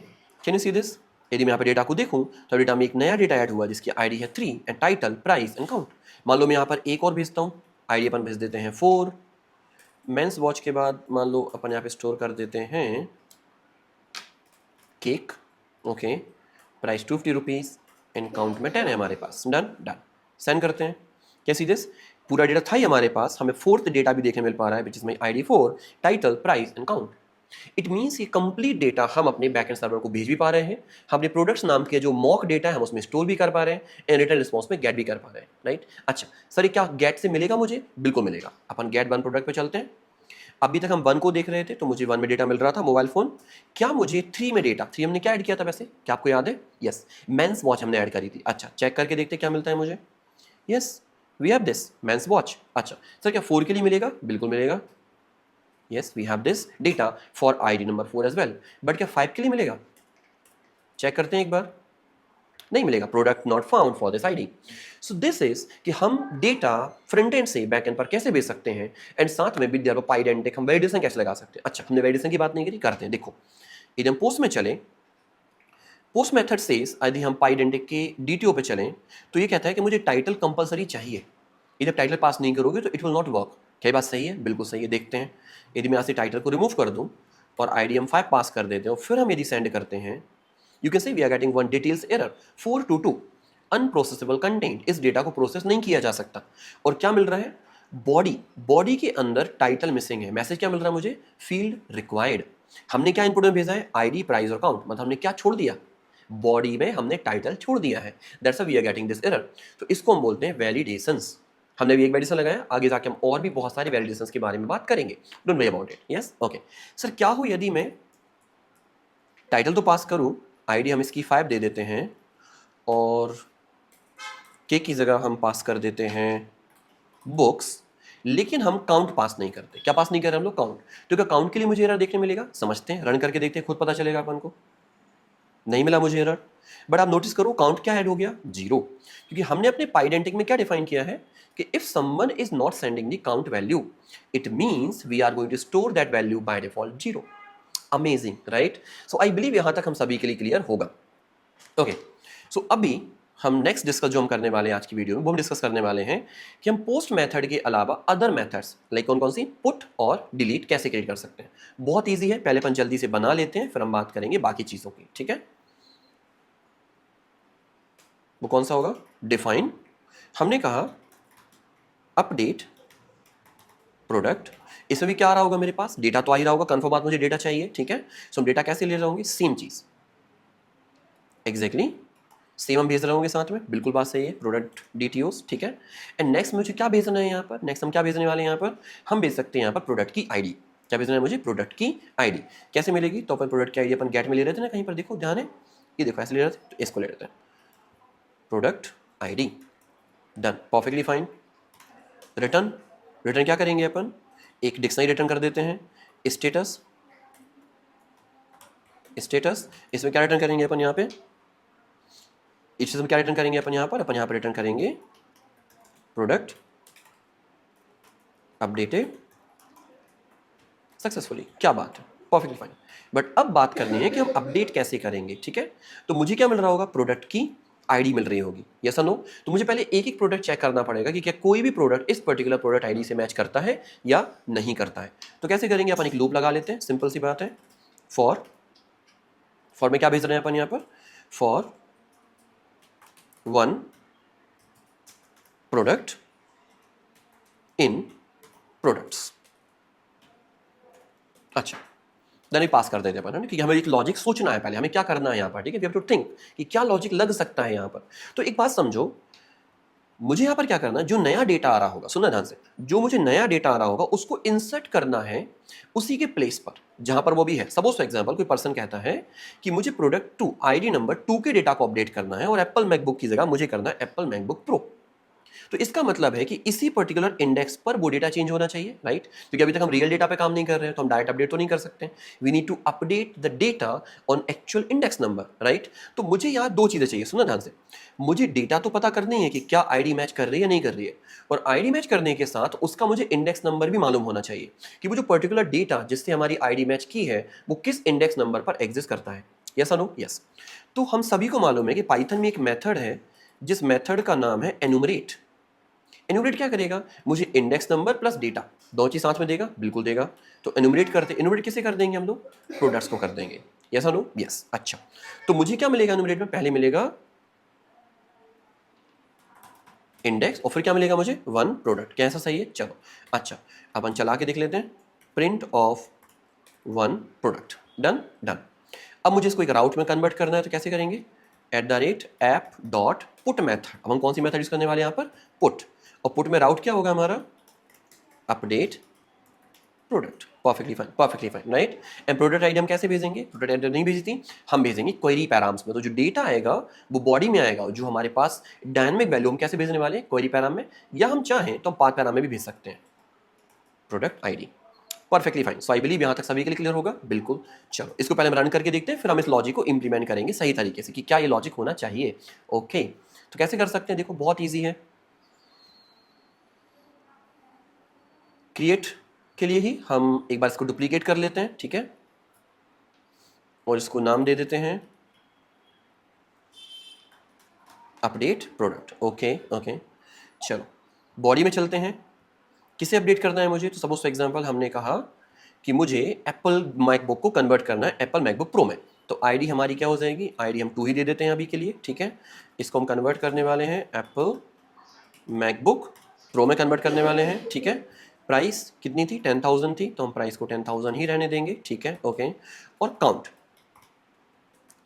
Can you see this, यदि मैं यहाँ पे डेटा को देखूँ तो डेटा में एक नया डेटा ऐड हुआ जिसकी आईडी है 3 and title, price and count. मान लो मैं यहाँ पर एक और भेजता हूँ, आईडी अपन भेज देते हैं 4। मेंस वॉच के बाद मान लो अपन यहाँ पे स्टोर कर देते हैं cake. Okay, price 250 rupees and count में 10 है हमारे पास। Done done. सेंड करते हैं। कैसी दिस, पूरा डेटा था ही हमारे पास, हमें फोर्थ डेटा भी देखने मिल पा रहा है which is my ID 4, title, price and count. It means ये कंप्लीट डेटा हम अपने बैकएंड सर्वर को भेज भी पा रहे हैं, हम अपने प्रोडक्ट्स नाम के जो मॉक डेटा है हम उसमें स्टोर भी कर पा रहे हैं एंड रिटर्न रिस्पॉन्स में गेट भी कर पा रहे हैं, राइट। अच्छा सर, ये क्या गेट से मिलेगा मुझे? बिल्कुल मिलेगा। अपन गेट 1 प्रोडक्ट पे चलते हैं। अभी तक हम 1 को देख रहे थे तो मुझे 1 में डेटा मिल रहा था, मोबाइल फोन। क्या मुझे 3 में डेटा, 3 हमने क्या ऐड किया था वैसे, क्या आपको याद है? यस, मेंस वॉच हमने ऐड करी थी। अच्छा चेक करके देखते क्या मिलता है मुझे। Yes, we have this men's watch. अच्छा सर, क्या 4 के लिए मिलेगा? बिल्कुल मिलेगा। Yes, we have this data for ID number 4 as well. But क्या 5 के लिए मिलेगा? चेक करते हैं एक बार। नहीं मिलेगा, product not found for this ID. So this is कि हम डेटा फ्रंट एंड से बैक एंड पर कैसे भेज सकते हैं एंड साथ में विद पाइडेंटिक हम वैलिडेशन कैसे लगा सकते हैं। अच्छा, हमने वैलिडेशन की बात नहीं करी, करते हैं। देखो, यदि हम पोस्ट में चले, पोस्ट मेथड से यदि हम पाइडेंटिक के डीटीओ पे चलें तो ये कहता है कि मुझे टाइटल कंपलसरी चाहिए। यदि आप टाइटल पास नहीं करोगे तो इट विल नॉट वर्क। क्या बात सही है? बिल्कुल सही है। देखते हैं, यदि मैं यहाँ से टाइटल को रिमूव कर दूँ और आईडी हम 5 पास कर देते हैं और फिर हम यदि सेंड करते हैं, you can say we are getting one details error 422 unprocessable content. इस डेटा को प्रोसेस नहीं किया जा सकता। और क्या मिल रहा है? बॉडी के अंदर टाइटल मिसिंग है। मैसेज क्या मिल रहा है मुझे? Field required. हमने क्या इनपुट में भेजा है? आईडी, प्राइस और काउंट। मतलब हमने क्या छोड़ दिया? बॉडी में हमने टाइटल छोड़ दिया है। That's why we are getting this error. तो इसको हम बोलते हैं वैलिडेशंस। हमने भी एक वैलिडेशन लगाया, आगे जाके हम और भी बहुत सारे वैलिडेशंस के बारे में बात करेंगे। Don't worry about it. Yes, okay. Sir क्या हो यदि मैं टाइटल तो पास करूं, आईडी हम इसकी 5 दे देते हैं और के की जगह हम पास कर देते हैं बुक्स, लेकिन हम काउंट पास नहीं करते। क्या पास नहीं कर रहे हम लोग? काउंट। तो क्या काउंट के लिए मुझे एरर देखने मिलेगा? समझते हैं, रन करके देखते हैं, खुद पता चलेगा अपन को। नहीं मिला मुझे एरर। बट आप नोटिस करो काउंट क्या ऐड हो गया? 0। क्योंकि हमने अपने पाइडेंटिक में क्या डिफाइन किया है कि if someone is not sending the count value, it means we are going to store that value by default 0। Amazing, right. So I believe यहां तक हम सभी के लिए क्लियर होगा। ओके, सो अभी हम नेक्स्ट डिस्कस जो हम करने वाले हैं आज की वीडियो में, वो हम डिस्कस करने वाले हैं कि हम पोस्ट मेथड के अलावा अदर मेथड्स लाइक कौन कौन सी, पुट और डिलीट कैसे क्रिएट कर सकते हैं। बहुत ईजी है, पहले अपन जल्दी से बना लेते हैं, फिर हम बात करेंगे बाकी चीजों की। ठीक है, वो कौन सा होगा? डिफाइन। हमने कहा अपडेट प्रोडक्ट। इसमें भी क्या आ रहा होगा मेरे पास? डेटा तो आ ही रहा होगा, कन्फर्म बात, मुझे डेटा चाहिए। ठीक है, सो हम डेटा कैसे ले रहे होंगे? सेम चीज, एग्जैक्टली सेम हम भेज रहे होंगे साथ में। बिल्कुल बात सही है, प्रोडक्ट डीटीओस। ठीक है, एंड नेक्स्ट मुझे क्या भेजना है यहाँ पर? नेक्स्ट हम क्या भेजने वाले हैं यहाँ पर? हम भेज सकते हैं यहाँ पर प्रोडक्ट की आईडी। क्या भेजना है मुझे? प्रोडक्ट की आईडी। कैसे मिलेगी? तो अपन प्रोडक्ट की आईडी अपन गेट में ले रहे थे ना, कहीं पर देखो, ध्यान है, ये देखो ऐसे ले रहे थे, तो इसको ले रहे थे, product ID. Done, perfectly fine. Return, return क्या करेंगे अपन? एक डिक्शनरी रिटर्न कर देते हैं। स्टेटस, स्टेटस इसमें क्या रिटर्न करेंगे अपन यहाँ पे? इसमें क्या रिटर्न करेंगे अपन यहाँ पर? अपन यहाँ पर रिटर्न करेंगे प्रोडक्ट अपडेटेड सक्सेसफुली। क्या बात है, परफेक्टली फाइन। बट अब बात करनी है कि हम अपडेट कैसे करेंगे, ठीक है। तो मुझे क्या मिल रहा होगा, प्रोडक्ट की आईडी मिल रही होगी, यस और नो। तो मुझे पहले एक एक प्रोडक्ट चेक करना पड़ेगा कि क्या कोई भी प्रोडक्ट इस पर्टिकुलर प्रोडक्ट आईडी से मैच करता है या नहीं करता है। तो कैसे करेंगे, अपन एक लूप लगा लेते हैं, सिंपल सी बात है। फॉर में क्या भेज रहे हैं अपन यहाँ पर, for one product in products. अच्छा, देन पास कर देते हैं, ठीक है। हमें एक लॉजिक सोचना है पहले, हमें क्या करना है यहाँ पर, ठीक है। वी हैव टू थिंक कि क्या लॉजिक लग सकता है यहाँ पर। तो एक बात समझो, मुझे यहाँ पर क्या करना है, जो नया डेटा आ रहा होगा, सुनना ध्यान से, जो मुझे नया डेटा आ रहा होगा उसको इंसर्ट करना है उसी के प्लेस पर जहां पर वो भी है। सपोज फॉर एग्जांपल कोई पर्सन कहता है कि मुझे प्रोडक्ट 2 आईडी नंबर 2 के डेटा को अपडेट करना है और एप्पल मैकबुक की जगह मुझे करना है एप्पल मैकबुक प्रो। तो इसका मतलब है कि इसी पर्टिकुलर इंडेक्स पर वो डेटा चेंज होना चाहिए, राइट। क्योंकि अभी तक हम रियल डेटा पे काम नहीं कर रहे हैं, तो हम डायरेक्ट अपडेट तो नहीं कर सकते। We need to update the data on actual index number, right. तो मुझे यहाँ दो चीजें चाहिए, सुनो ध्यान से। मुझे डेटा तो पता करनी है कि क्या आईडी मैच कर रही है या नहीं कर रही है, और आईडी मैच करने के साथ उसका मुझे इंडेक्स नंबर भी मालूम होना चाहिए कि वो जो पर्टिकुलर डेटा जिससे हमारी आईडी मैच की है वो किस इंडेक्स नंबर पर एग्जिस्ट करता है। यस और नो, यस। तो हम सभी को मालूम है कि पाइथन में एक मेथड है जिस मेथड का नाम है एनुमरेट। एनुमरेट क्या करेगा, मुझे इंडेक्स नंबर प्लस डेटा दो चीज साथ में देगा, बिल्कुल देगा। तो एनुमरेट करते, एनुमरेट किसे कर देंगे हम लोग, प्रोडक्ट्स को कर देंगे। Yes no, yes. अच्छा, तो मुझे क्या मिलेगा एनुमरेट में, पहले मिलेगा इंडेक्स और फिर क्या मिलेगा मुझे, वन प्रोडक्ट। कैसा सही है, चलो। अच्छा, अपन चला के देख लेते हैं, print of one product, done done. अब मुझे इसको एक राउट में कन्वर्ट करना है, तो कैसे करेंगे, @app.put मेथड। अब हम कौन सी मेथड यूज करने वाले हैं यहाँ पर, पुट। और पुट में राउट क्या होगा हमारा, update product. Perfectly fine, perfectly fine, right. And product ID हम कैसे भेजेंगे, प्रोडक्ट आईडी नहीं भेजी थी, हम भेजेंगे क्वेरी पैराम्स में। तो जो डेटा आएगा वो बॉडी में आएगा, जो हमारे पास डायनामिक वैल्यू हम कैसे भेजने वाले हैं, क्वेरी पैराम में, या हम चाहें तो हम पाथ पैराम में भी भेज सकते हैं, product ID. Perfectly fine. So I believe यहाँ तक सभी के लिए क्लियर होगा, बिल्कुल। चलो इसको पहले हम रन करके देखते हैं, फिर हम इस लॉजिक को इंप्लीमेंट करेंगे सही तरीके से कि क्या ये लॉजिक होना चाहिए। ओके, तो कैसे कर सकते हैं, देखो बहुत ईजी है। क्रिएट के लिए ही हम एक बार इसको डुप्लीकेट कर लेते हैं, ठीक है, और इसको नाम दे देते हैं अपडेट प्रोडक्ट। ओके ओके, चलो बॉडी में चलते हैं। किसे अपडेट करना है मुझे, तो सपोज फॉर एग्जांपल हमने कहा कि मुझे एप्पल मैकबुक को कन्वर्ट करना है एप्पल मैकबुक प्रो में। तो आईडी हमारी क्या हो जाएगी, आईडी हम 2 ही दे देते हैं अभी के लिए, ठीक है। इसको हम कन्वर्ट करने वाले हैं एप्पल मैकबुक प्रो में कन्वर्ट करने वाले हैं, ठीक है। प्राइस कितनी थी, 10,000 थी, तो हम प्राइस को 10,000 ही रहने देंगे, ठीक है, ओके। और काउंट,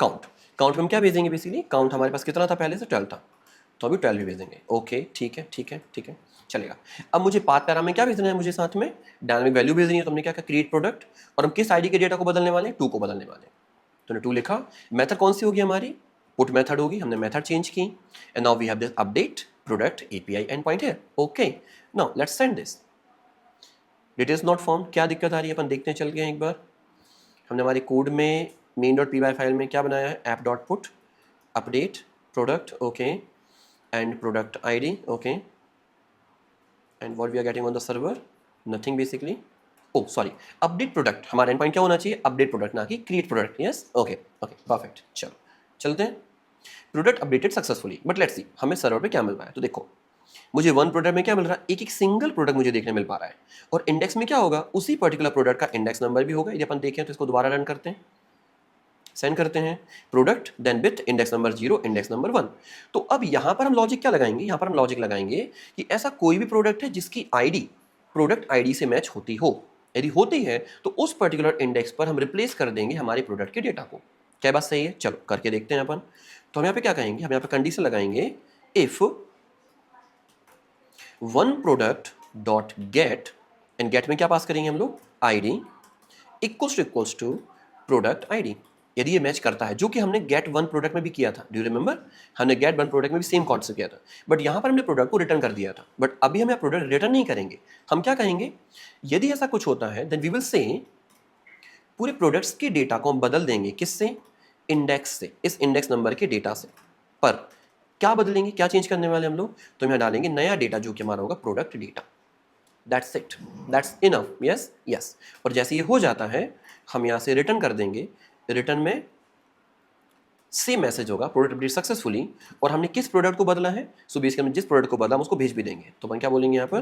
काउंट काउंट में हम क्या भेजेंगे, बेसिकली काउंट हमारे पास कितना था पहले से, 12 था, तो अभी 12 भी भेजेंगे। ओके, ठीक है ठीक है ठीक है, चलेगा। अब मुझे पाथ पैराम में क्या भेजना है, मुझे साथ में डायनामिक वैल्यू भेजनी है। तो हमने क्या कहा, क्रिएट प्रोडक्ट, और हम किस आईडी के डेटा को बदलने वाले हैं, 2 को बदलने वाले हैं। तो हमने 2 लिखा। मेथड कौन सी होगी हमारी, पुट मेथड होगी। हमने मेथड चेंज की, and now we have this update product API end point here. Okay, now let's send this. Details not found, क्या दिक्कत आ रही है, अपन देखते हैं चल के एक बार। हमने हमारे कोड में main.py फाइल में क्या बनाया है, app.put update product, okay, and product ID, okay, and what we are getting on the server, nothing basically. Oh sorry, update product, हमारा एंड पॉइंट क्या होना चाहिए, अपडेट प्रोडक्ट, ना कि create product. Yes, okay okay, perfect. चलो चलते हैं। Product updated successfully, but let's see हमें सर्वर पे क्या मिल रहा है। तो देखो मुझे वन प्रोडक्ट में क्या मिल रहा है, एक एक सिंगल प्रोडक्ट मुझे देखने मिल पा रहा है, और इंडेक्स में क्या होगा, उसी पर्टिकुलर प्रोडक्ट का इंडेक्स नंबर भी होगा। यदि अपन देखें तो इसको दोबारा रन करते हैं, सेंड करते हैं product then with index number 0 index number 1। तो अब यहां पर हम लॉजिक क्या लगाएंगे, यहां पर हम लॉजिक लगाएंगे कि ऐसा कोई भी प्रोडक्ट है जिसकी आईडी प्रोडक्ट आईडी से मैच होती हो। यदि होती है तो उस पर्टिकुलर इंडेक्स पर हम रिप्लेस कर देंगे हमारे प्रोडक्ट के डेटा को। क्या बात सही है, चलो करके देखते हैं अपन। तो हम यहाँ पे क्या कहेंगे, हम यहाँ पे कंडीशन लगाएंगे, if one product dot get, and get में क्या पास करेंगे हम लोग, ID equals to product ID. यदि ये मैच करता है, जो कि हमने गेट वन प्रोडक्ट में भी किया था, डू यू रिमेंबर, हमने गेट वन प्रोडक्ट में भी सेम कॉन्सेप्ट किया था, बट यहां पर हमने प्रोडक्ट को रिटर्न कर दिया था। बट अभी हम प्रोडक्ट रिटर्न नहीं करेंगे, हम क्या कहेंगे, यदि ऐसा कुछ होता है देन वी विल से पूरे प्रोडक्ट्स के डेटा को हम बदल देंगे, किससे, इंडेक्स से, इस इंडेक्स नंबर के डेटा से। पर क्या बदलेंगे, क्या चेंज करने वाले हम लोग, तो हम यहाँ डालेंगे नया डेटा जो कि हमारा होगा product data. That's it, that's enough. Yes yes. और जैसे ये हो जाता है हम यहाँ से रिटर्न कर देंगे, रिटर्न में सेम मैसेज होगा प्रोडक्ट अपडेट सक्सेसफुली, और हमने किस प्रोडक्ट को बदला है, सो बेसिकली हमने जिस प्रोडक्ट को बदला हम उसको भेज भी देंगे। तो अपन क्या बोलेंगे यहाँ पर,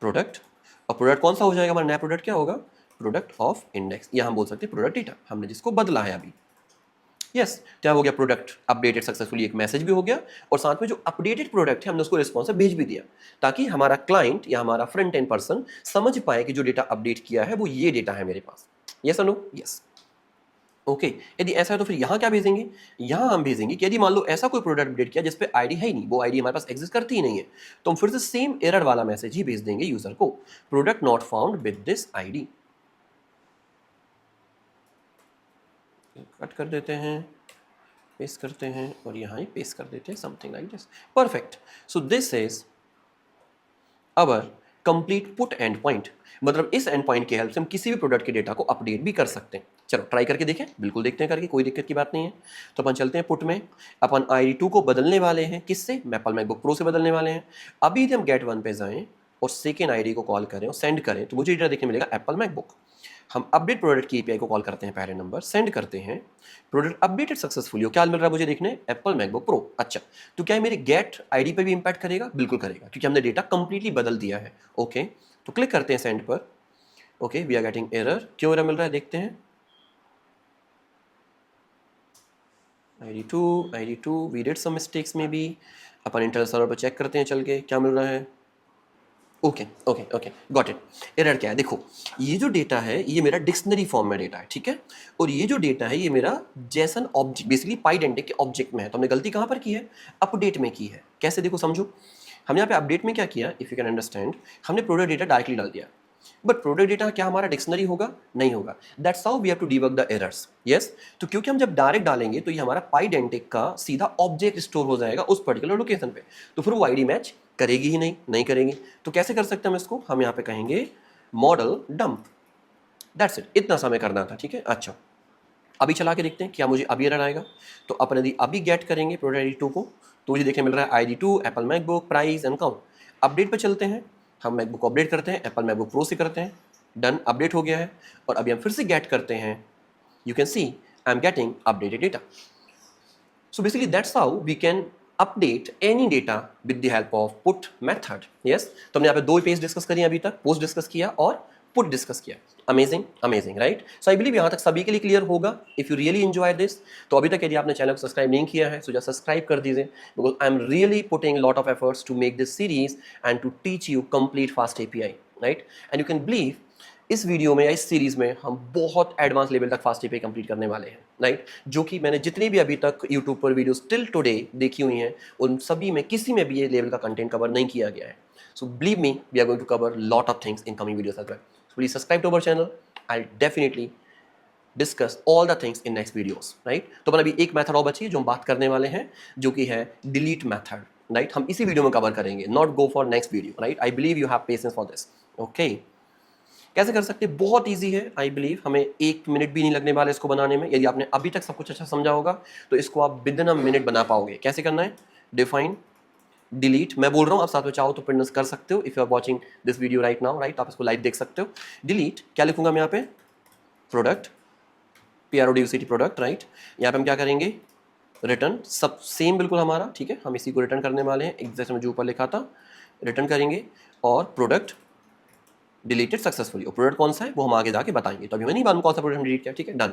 प्रोडक्ट, और प्रोडक्ट कौन सा हो जाएगा हमारा नया प्रोडक्ट, क्या होगा, प्रोडक्ट ऑफ इंडेक्स, या हम बोल सकते हैं प्रोडक्ट डेटा, हमने जिसको बदला है अभी। यस, क्या हो गया, प्रोडक्ट अपडेटेड सक्सेसफुली, एक मैसेज भी हो गया, और साथ में जो अपडेटेड प्रोडक्ट है हमने उसको रिस्पॉन्स भेज भी दिया, ताकि हमारा क्लाइंट या हमारा फ्रंट एंड पर्सन समझ पाए कि जो डेटा अपडेट किया है वो ये डेटा है मेरे पास। यस और नो, यस। ओके, यदि ऐसा है तो फिर यहाँ क्या भेजेंगे, यहाँ हम भेजेंगे कि यदि मान लो ऐसा कोई प्रोडक्ट अपडेट किया जिस पे आईडी है ही नहीं, वो आईडी हमारे पास एग्जिस्ट करती ही नहीं है, तो हम फिर से सेम एरर वाला मैसेज ही भेज देंगे यूजर को, product not found with this ID. Cut कर देते हैं, पेस्ट करते हैं, और यहाँ ही पेस्ट कर देते हैं, something like this. Perfect. So this is our complete put and point, मतलब इस एंड पॉइंट की हेल्प से हम किसी भी प्रोडक्ट के डेटा को अपडेट भी कर सकते हैं। चलो ट्राई करके देखें, बिल्कुल देखते हैं करके, कोई दिक्कत की बात नहीं है। तो अपन चलते हैं पुट में, अपन ID2 को बदलने वाले हैं, किससे, एप्पल मैकबुक प्रो से बदलने वाले हैं। अभी यदि हम गेट वन पे जाएं और सेकेंड ID को कॉल करें और सेंड करें, तो मुझे डेटा देखने मिलेगा एप्पल मैकबुक। हम अपडेट प्रोडक्ट की API को कॉल करते हैं, पहले नंबर सेंड करते हैं, प्रोडक्ट अपडेटेड सक्सेसफुली, क्या मिल रहा है मुझे देखने, एप्पल मैकबुक प्रो। अच्छा, तो क्या मेरे गेट ID पे भी इंपैक्ट करेगा, बिल्कुल करेगा, क्योंकि हमने डेटा कंप्लीटली बदल दिया है। ओके, तो क्लिक करते हैं सेंड पर। Okay, we are getting error, क्यों एरर मिल रहा है देखते हैं। ID2 we did some mistakes में भी, अपन इंटरनल सर्वर पर चेक करते हैं चल के क्या मिल रहा है। Okay okay okay, got it. Error क्या है, देखो ये जो डेटा है ये मेरा डिक्शनरी फॉर्म में डेटा है, ठीक है, और ये जो डेटा है ये मेरा जेसन ऑब्जेक्ट, बेसिकली पाइडेंटिक के ऑब्जेक्ट में है। तो हमने गलती कहाँ पर की है, अपडेट में की है। कैसे, देखो समझो, हमने यहाँ पे अपडेट में क्या किया, इफ यू कैन अंडरस्टैंड, हमने प्रोडक्ट डेटा डायरेक्टली डाल दिया, बट प्रोडक्ट डेटा क्या हमारा डिक्शनरी होगा, नहीं होगा। That's how we have to debug the errors. Yes, तो क्योंकि हम जब डायरेक्ट डालेंगे तो ये हमारा पाइडेंटिक का सीधा ऑब्जेक्ट स्टोर हो जाएगा उस पर्टिकुलर लोकेशन पे, तो फिर वो आईडी मैच करेगी ही नहीं, नहीं करेगी। तो कैसे कर सकते हैं हम इसको, हम यहाँ पे कहेंगे मॉडल डंप। दैट्स इट, इतना समय करना था, ठीक है। अच्छा, अभी चला के देखते हैं क्या मुझे अभी एरर आएगा। तो अपन यदि अभी गेट करेंगे प्रोडक्ट ID2 को, तो मुझे देखने मिल रहा है ID2 Apple MacBook price and count. Update पे चलते हैं, हम मैकबुक को अपडेट करते हैं, एप्पल मैकबुक प्रो से करते हैं, डन, अपडेट हो गया है। और अभी हम फिर से गेट करते हैं, you can C I am getting updated data. So basically that's how we can update any data with the help of put method. Yes, तो हमने यहाँ पे दो पेज डिस्कस करी अभी तक, पोस्ट डिस्कस किया और पुट डिस्कस किया। Amazing amazing, right. So I believe यहाँ तक सभी के लिए क्लियर होगा। If you really enjoy this, तो अभी तक यदि आपने चैनल को सब्सक्राइब नहीं किया है, सो जस्ट सब्सक्राइब कर दीजिए, because I am really putting lot of efforts to make this series and to teach you complete fast API, right. And you can believe इस वीडियो में या इस सीरीज में हम बहुत एडवांस लेवल तक फास्ट API कंप्लीट करने वाले हैं, राइट। जो कि मैंने जितनी भी अभी तक यूट्यूब पर वीडियोस टिल टुडे देखी हुई हैं, उन सभी में किसी में भी ये लेवल का कंटेंट कवर नहीं किया गया है। So believe me, we are going to cover lot of things in coming videos as well. So please subscribe to our channel, I definitely discuss all the things in next videos, right. तो अपन अभी एक method और बची है जो हम बात करने वाले हैं, जो कि है डिलीट मेथड, राइट। हम इसी वीडियो में कवर करेंगे, not go for next video, right. I believe you have patience for this. Okay, कैसे कर सकते हैं, बहुत इजी है। आई बिलीव हमें 1 मिनट भी नहीं लगने वाला इसको बनाने में। यदि आपने अभी तक सब कुछ अच्छा समझा होगा तो इसको आप विद इन अ मिनट बना पाओगे। कैसे करना है, डिफाइन डिलीट, मैं बोल रहा हूँ, आप साथ में चाहो तो प्रिंट कर सकते हो। If you are watching this video right now, right, आप इसको लाइव देख सकते हो। डिलीट क्या लिखूंगा मैं यहाँ पे, प्रोडक्ट, PRODUCT प्रोडक्ट, राइट। यहाँ पे हम क्या करेंगे, रिटर्न, सब सेम बिल्कुल हमारा, ठीक है। हम इसी को रिटर्न करने वाले हैं, एग्जैक्ट में जो ऊपर लिखा था रिटर्न करेंगे, और प्रोडक्ट डिलीटेड सक्सेसफुली। और प्रोडक्ट कौन सा है वो हम आगे जाके बताएंगे, तो अभी मैं नहीं मालूम कौन सा प्रोडक्ट हम डिलीट किया, ठीक है, डन।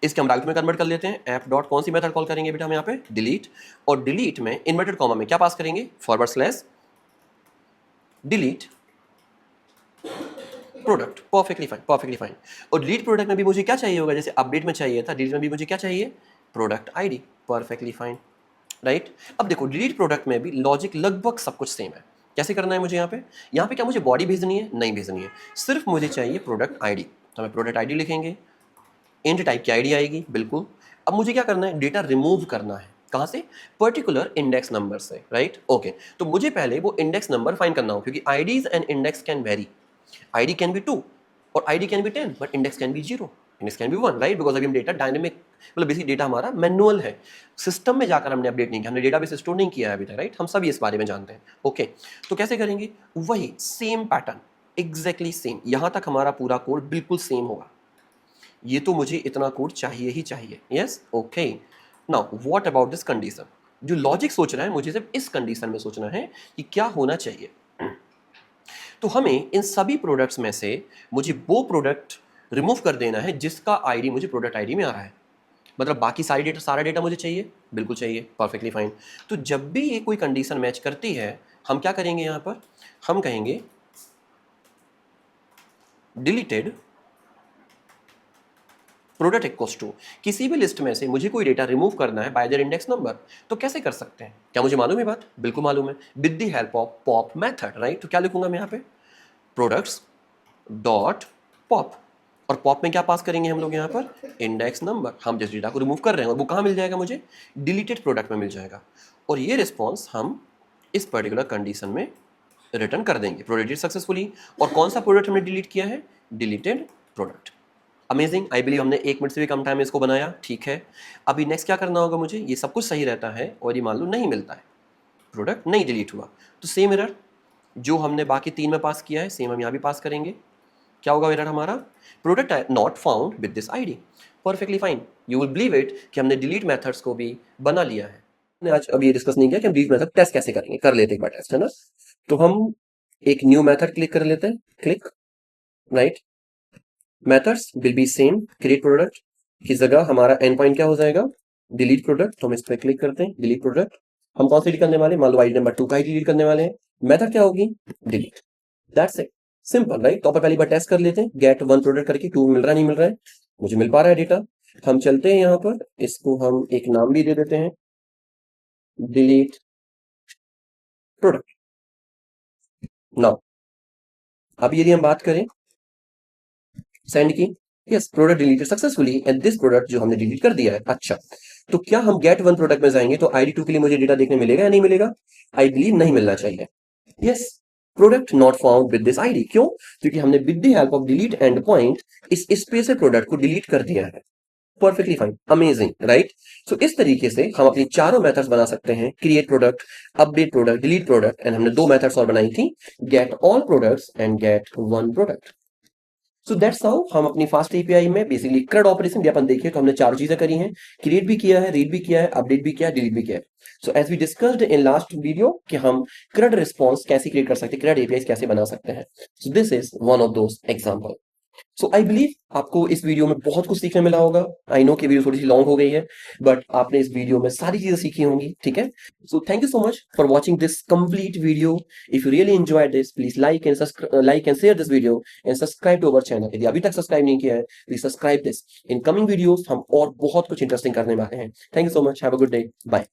इसके हम राइट में कन्वर्ट कर लेते हैं, ऐप डॉट कौन सी मेथड कॉल करेंगे बेटा हम यहाँ पे, डिलीट, और डिलीट में इन्वर्टेड कॉमा में क्या पास करेंगे, forward / delete product. Perfectly fine, perfectly fine. और डिलीट प्रोडक्ट में भी मुझे क्या चाहिए होगा, जैसे अपडेट में चाहिए था, डिलीट में भी मुझे क्या चाहिए, product ID। Perfectly fine, right. अब देखो डिलीट प्रोडक्ट में भी लॉजिक लगभग सब कुछ सेम है। कैसे करना है मुझे यहाँ पे क्या मुझे बॉडी भेजनी है, नहीं भेजनी है, सिर्फ मुझे चाहिए प्रोडक्ट ID। तो मैं प्रोडक्ट ID लिखेंगे, इंट टाइप की ID आएगी, बिल्कुल। अब मुझे क्या करना है, डेटा रिमूव करना है, कहाँ से, पर्टिकुलर इंडेक्स नंबर से, राइट। ओके, तो मुझे पहले वो इंडेक्स नंबर फाइंड करना हो, क्योंकि IDs and index can very. ID can be 2 और ID can be 10, but index can be 0। This can be 1, right, because अभी हम डेटा डायनेमिक, मतलब बेसिक डेटा हमारा मैनुअल है, सिस्टम में जाकर हमने अपडेट नहीं किया, हमने डेटाबेस स्टोर नहीं किया है अभी तक, राइट, हम सब इस बारे में जानते हैं। ओके, तो कैसे करेंगे, वही सेम पैटर्न, एग्जैक्टली सेम, यहां तक हमारा पूरा कोड बिल्कुल सेम होगा। ये तो मुझे इतना कोड चाहिए ही चाहिए। Yes, okay, now what about this condition, जो लॉजिक सोच रहा है मुझे सिर्फ इस कंडीशन में सोचना है कि क्या होना चाहिए। तो हमें इन सभी प्रोडक्ट्स में से मुझे वो प्रोडक्ट रिमूव कर देना है जिसका आईडी मुझे प्रोडक्ट आईडी में आ रहा है। मतलब बाकी सारा डेटा मुझे चाहिए, बिल्कुल चाहिए, परफेक्टली फाइन। तो जब भी ये कोई कंडीशन मैच करती है, हम क्या करेंगे यहां पर, हम कहेंगे डिलीटेड प्रोडक्ट इक्वल्स टू, किसी भी लिस्ट में से मुझे कोई डेटा रिमूव करना है बाय देयर इंडेक्स नंबर, तो कैसे कर सकते हैं, क्या मुझे मालूम है बात, बिल्कुल मालूम है, with the help of pop method, right. तो क्या लिखूंगा मैं यहाँ पे, प्रोडक्ट्स डॉट पॉप, और पॉप में क्या पास करेंगे हम लोग यहाँ पर, इंडेक्स नंबर, हम जिस डेटा को रिमूव कर रहे हैं, और वो कहाँ मिल जाएगा मुझे, डिलीटेड प्रोडक्ट में मिल जाएगा, और ये रिस्पॉन्स हम इस पर्टिकुलर कंडीशन में रिटर्न कर देंगे, प्रोडक्ट सक्सेसफुली। और कौन सा प्रोडक्ट हमने डिलीट किया है, deleted product. Amazing, I believe हमने 1 मिनट से भी कम टाइम में इसको बनाया, ठीक है। अभी नेक्स्ट क्या करना होगा मुझे, ये सब कुछ सही रहता है और ये मान लो नहीं मिलता है, प्रोडक्ट नहीं डिलीट हुआ, तो सेम एरर जो हमने बाकी 3 में पास किया है, सेम हम यहाँ भी पास करेंगे। क्या होगा एरर हमारा, product not found with this ID, perfectly fine. You will believe it कि हमने डिलीट मेथड्स को भी बना लिया है। हमने आज अभी ये डिस्कस नहीं किया कि हम डिलीट मेथड टेस्ट कैसे करेंगे, कर लेते एक बार टेस्ट, है ना। तो हम एक न्यू मेथड क्लिक कर लेते हैं, click, right, methods will be same, create product की जगह हमारा एंड पॉइंट क्या हो जाएगा, डिलीट प्रोडक्ट। तो हम इस पर क्लिक करते हैं, डिलीट प्रोडक्ट, हम कौन सी डिलीट करने वाले, मान लो आईडी नंबर 2 का ही डिलीट करने वाले हैं, मेथड क्या होगी, delete, that's it, simple, right. तो पहली बार टेस्ट कर लेते हैं, गेट 1 प्रोडक्ट करके, 2 मिल रहा नहीं मिल रहा है, मुझे मिल पा रहा है डेटा। हम चलते हैं यहाँ पर, इसको हम एक नाम भी दे देते हैं, डिलीट प्रोडक्ट। नाउ अब यदि हम बात करें सेंड की, yes, product deleted successfully and this product जो हमने डिलीट कर दिया है। अच्छा, तो क्या हम गेट 1 प्रोडक्ट में जाएंगे तो आईडी 2 के लिए मुझे डेटा देखने मिलेगा या नहीं मिलेगा, आई बिलीव नहीं मिलना चाहिए। Yes, product not found with this ID, क्यों, क्योंकि हमने with the help of delete and point इस स्पेस प्रोडक्ट को डिलीट कर दिया है, परफेक्टली फाइन, अमेजिंग, राइट। सो इस तरीके से हम अपनी चारों मेथड्स बना सकते हैं, create product, update product, delete product, and हमने 2 मेथड्स और बनाई थी, get all products and get 1 product. So that's how हम अपनी फास्ट एपीआई में बेसिकली CRUD ऑपरेशन भी अपन देखिए तो हमने चारों चीजें करी हैं, क्रिएट भी किया है, रीड भी किया है, अपडेट भी किया है, डिलीट भी किया है। So as we discussed in last video कि हम CRUD रिस्पॉन्स कैसे क्रिएट कर सकते हैं, CRUD एपीआई कैसे बना सकते हैं। So this is one of those example. So I believe आपको इस वीडियो में बहुत कुछ सीखने मिला होगा। आई नो कि वीडियो थोड़ी सी लॉन्ग हो गई है, बट आपने इस वीडियो में सारी चीजें सीखी होंगी, ठीक है। So thank you so much for watching this complete video. If you really enjoy this, please like and share this video and subscribe to our channel. यदि अभी तक सब्सक्राइब नहीं किया है, please subscribe this. In coming videos हम और बहुत कुछ इंटरेस्टिंग करने वाले हैं। Thank you so much, have a good day, bye.